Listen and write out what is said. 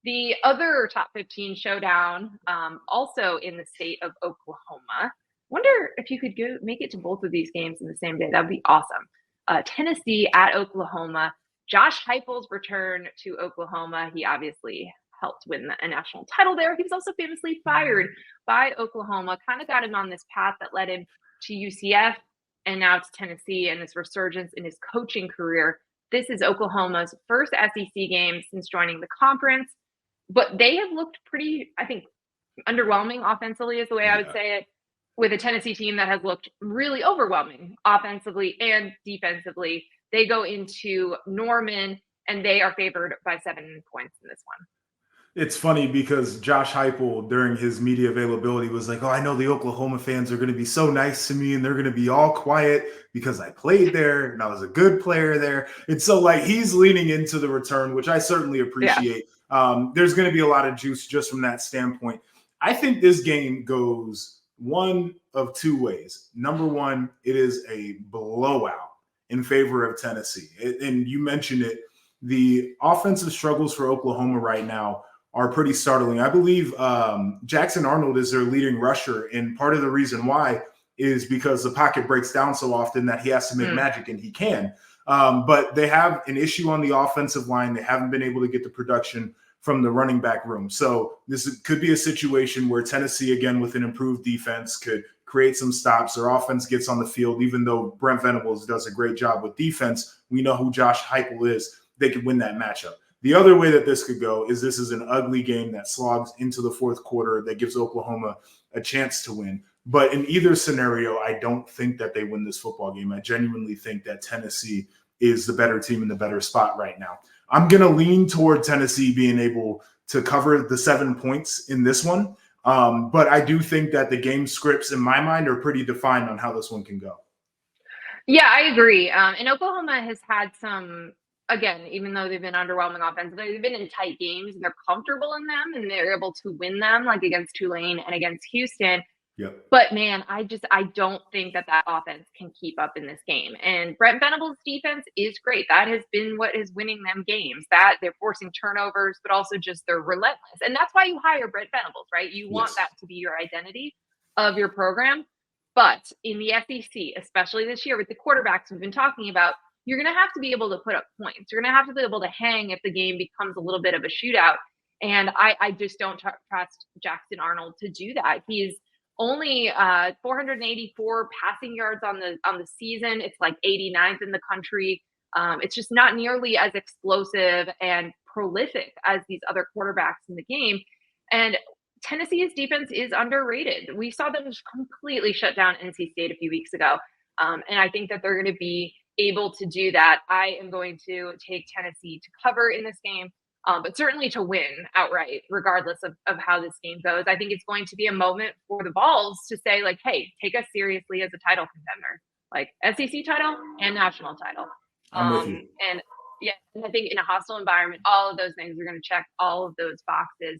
The other top 15 showdown, also in the state of Oklahoma. Wonder if you could make it to both of these games in the same day. That'd be awesome. Tennessee at Oklahoma. Josh Heupel's return to Oklahoma. He obviously helped win a national title there. He was also famously fired by Oklahoma. Kind of got him on this path that led him to UCF and now to Tennessee and this resurgence in his coaching career. This is Oklahoma's first SEC game since joining the conference, but they have looked pretty, I think, underwhelming offensively is the way I would say it, with a Tennessee team that has looked really overwhelming offensively and defensively. They go into Norman and they are favored by 7 points in this one. It's funny because Josh Heupel during his media availability was like, "Oh, I know the Oklahoma fans are going to be so nice to me and they're going to be all quiet because I played there and I was a good player there." And so like he's leaning into the return, which I certainly appreciate. Yeah. There's going to be a lot of juice just from that standpoint. I think this game goes one of two ways. Number one, it is a blowout in favor of Tennessee. And you mentioned it. The offensive struggles for Oklahoma right now are pretty startling. I believe Jackson Arnold is their leading rusher, and part of the reason why is because the pocket breaks down so often that he has to make magic, and he can. But they have an issue on the offensive line. They haven't been able to get the production from the running back room. So this could be a situation where Tennessee, again, with an improved defense, could create some stops. Their offense gets on the field, even though Brent Venables does a great job with defense. We know who Josh Heupel is. They could win that matchup. The other way that this could go is this is an ugly game that slogs into the fourth quarter that gives Oklahoma a chance to win. But in either scenario, I don't think that they win this football game. I genuinely think that Tennessee is the better team in the better spot right now. I'm going to lean toward Tennessee being able to cover the 7 points in this one. But I do think that the game scripts in my mind are pretty defined on how this one can go. Yeah, I agree. And Oklahoma has had some, again, even though they've been underwhelming offensively, they've been in tight games and they're comfortable in them and they're able to win them, like against Tulane and against Houston. Yep. But man, I don't think that offense can keep up in this game. And Brent Venables' defense is great. That has been what is winning them games. That they're forcing turnovers, but also just they're relentless. And that's why you hire Brent Venables, right? You want that to be your identity of your program. But in the SEC, especially this year with the quarterbacks we've been talking about, you're going to have to be able to put up points. You're going to have to be able to hang if the game becomes a little bit of a shootout. And I just don't trust Jackson Arnold to do that. He's only 484 passing yards on the season. It's like 89th in the country. It's just not nearly as explosive and prolific as these other quarterbacks in the game. And Tennessee's defense is underrated. We saw them just completely shut down NC State a few weeks ago. And I think that they're going to be able to do that. I am going to take Tennessee to cover in this game. But certainly to win outright, regardless of how this game goes. I think it's going to be a moment for the Vols to say, like, hey, take us seriously as a title contender, like SEC title and national title. I'm with you. And yeah, I think in a hostile environment, all of those things are going to check all of those boxes.